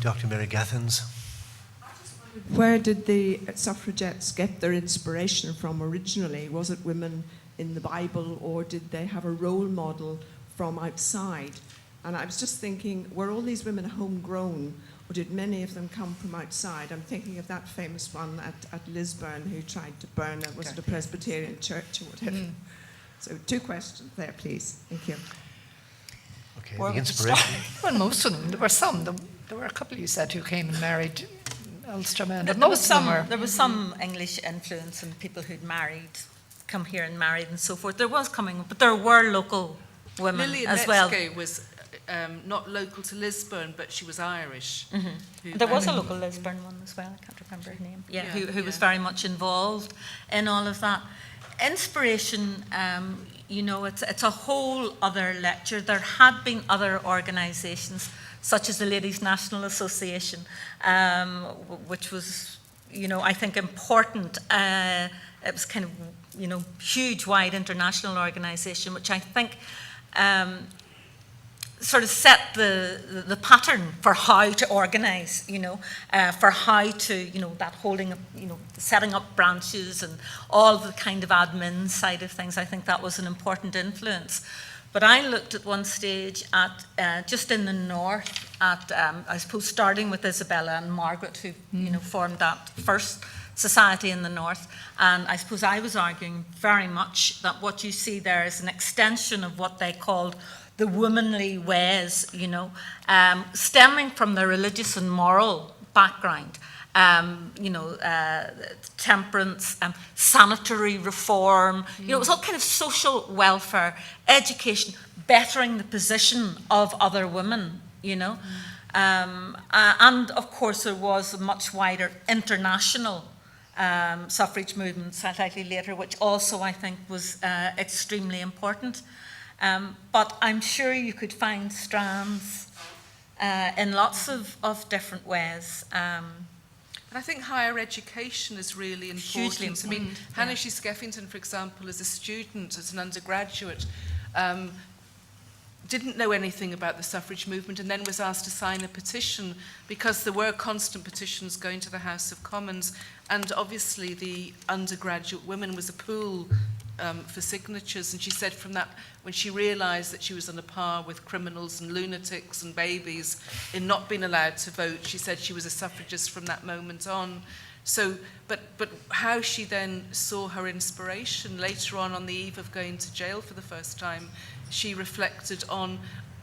Dr. Mary Gathins. Where did the suffragettes get their inspiration from originally? Was it women in the Bible, or did they have a role model from outside? And I was just thinking, were all these women homegrown, or did many of them come from outside? I'm thinking of that famous one at Lisburn who tried to burn a Presbyterian church or whatever. Mm. So 2 questions there, please. Thank you. Okay, the inspiration. Well, most of them. There were some. There were a couple you said who came and married Ulster men. There was some English influence and people who'd come here and married and so forth. There was coming, but there were local women Lillian as well. Metzger was not local to Lisburn, but she was Irish. Mm-hmm. There was a local Lisburn one as well. I can't remember her name. Yeah, who was very much involved in all of that. Inspiration, it's a whole other lecture. There had been other organisations, such as the Ladies' National Association, which was, I think important. It was kind of, huge, wide international organisation, which I think sort of set the pattern for how to organise, for how to, that holding up, setting up branches and all the kind of admin side of things. I think that was an important influence. But I looked at one stage at, just in the north, at, I suppose, starting with Isabella and Margaret, who, formed that first society in the north. And I suppose I was arguing very much that what you see there is an extension of what they called the womanly ways, stemming from their religious and moral background. Temperance, sanitary reform, it was all kind of social welfare, education, bettering the position of other women, and of course there was a much wider international suffrage movement slightly later, which also I think was extremely important. But I'm sure you could find strands in lots of different ways. And I think higher education is really important. Hugely important. I mean, Hannah Skeffington, for example, as a student, as an undergraduate, didn't know anything about the suffrage movement and then was asked to sign a petition because there were constant petitions going to the House of Commons, and obviously the undergraduate women was a pool for signatures, and she said from that, when she realised that she was on a par with criminals and lunatics and babies in not being allowed to vote, she said she was a suffragist from that moment on. So, but how she then saw her inspiration later on the eve of going to jail for the first time, she reflected on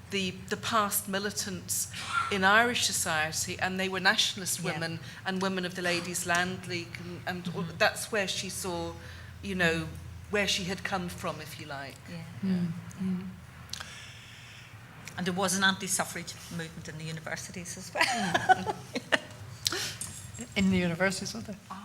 the past militants in Irish society, and they were nationalist women and women of the Ladies' Land League, and that's where she saw, where she had come from, if you like. And there was an anti-suffrage movement in the universities as well. In the universities, wasn't there? Oh,